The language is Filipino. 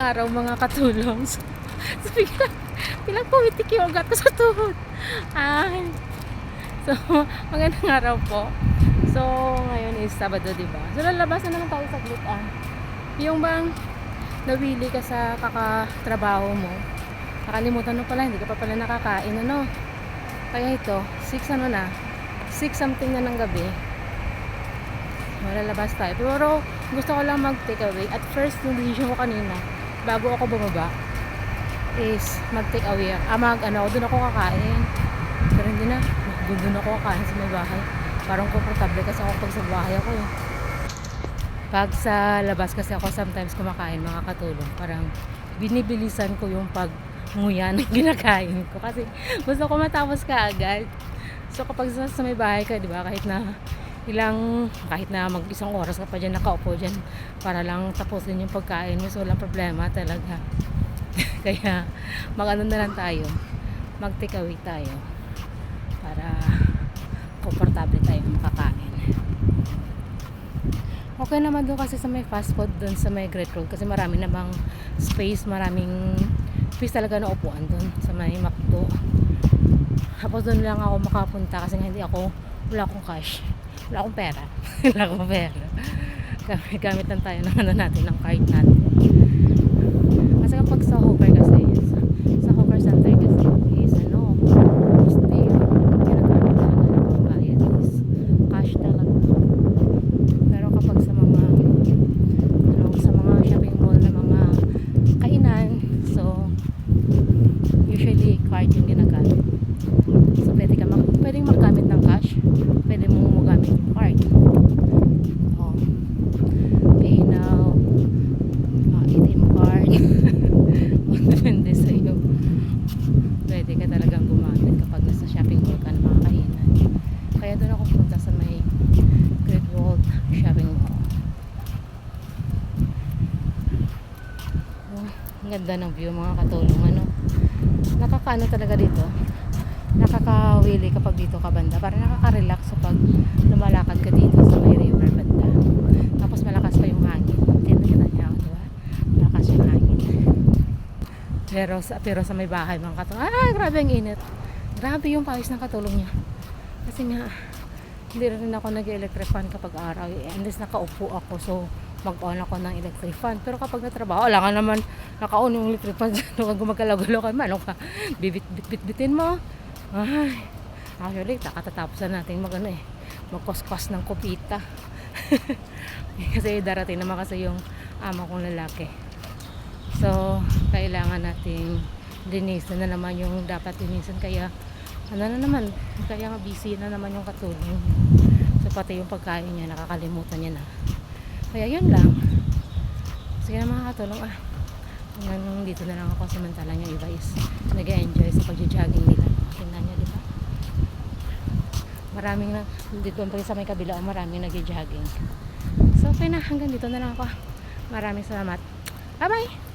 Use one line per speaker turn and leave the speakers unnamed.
Araw mga katulong. So biglang pumitik yung ugat ko sa tuhod. Ay. So, magandang araw po. So, ngayon is Sabado, diba? So, lalabas na naman tayo saglit Yung bang nawili ka sa kakatrabaho mo, nakalimutan mo pala, hindi ka pa pala nakakain, ano? Kaya ito, 6 ano na, 6 something na ng gabi. Malalabas tayo. Pero gusto ko lang mag take away. At first, yung decision ko kanina, bago ako bumaba, is mag take away. Doon ako kakain. Pero hindi na, doon ako kakain sa may bahay. Parang komportable kasi ako pag sa bahay ako eh. Pag sa labas kasi ako sometimes kumakain, mga katulong. Parang binibilisan ko yung pagmuya ng ginakain ko. Kasi gusto ko matapos ka agad. So kapag sa may bahay ka, di ba, kahit na mag-isang oras ka pa dyan nakaupo dyan para lang tapusin yung pagkain mo, so walang problema talaga. Kaya mag-ano na lang tayo, mag take away tayo para komportable tayo makakain. Okay naman doon kasi sa may fast food doon sa may Great Road kasi marami namang space, maraming space talaga na upuan doon sa may McDo. Tapos doon lang ako makapunta kasi wala akong cash, wala akong pera. Wala akong pera. Gamit lang tayo ng natin, ng card natin. Kasi kapag sa Hoover kasi, sa Hoover Center kasi is mostly yung ginagamit talaga ng pambayad is cash talaga. Pero kapag sa mga shopping mall na mga kainan, so usually card yung ginagamit. So pwedeng magamit ng cash, pwede mo magamit yung card. Pay now, ATM card. Depende sa iyo. Pwede ka talagang gumamit kapag nasa shopping mall ka ng mga kainan. Kaya doon ako punta sa may Great World Shopping Mall. Ang ganda ng view, mga katulong. Nakakaano talaga dito, nakakawili kapag dito ka banda, para nakaka-relax kapag lumalakad ka dito sa may river banda. Tapos malakas pa yung hangin. Tingnan niya ako, diba? Malakas yung hangin. Pero sa may bahay mga katulong, grabe ang init. Grabe yung pawis ng katulong niya. Kasi nga hindi rin ako nag-electric fan kapag araw. Unless nakaupo ako, so mag-on ako ng electric fan. Pero kapag natrabaho, wala ka naman naka-on yung electric fan. Kung gumagalaw-galaw ka man, bit-bitin mo. Ay, actually, katatapos na natin magkos-kos ng kopita. Kasi darating naman kasi yung ama kong lalaki. So, kailangan nating linisin na naman yung dapat linisin. Kaya, kaya nga busy na naman yung katulong. So, pati yung pagkain niya, nakakalimutan niya na. Kaya yun lang. Sige na mga katulong, hanggang dito na lang ako, samantalang yung iba is nag-enjoy sa pag-jogging nila. Tingnan nyo, diba? Maraming dito sa may kabila, maraming nag-jogging. So, okay na, hanggang dito na lang ako. Maraming salamat. Bye-bye!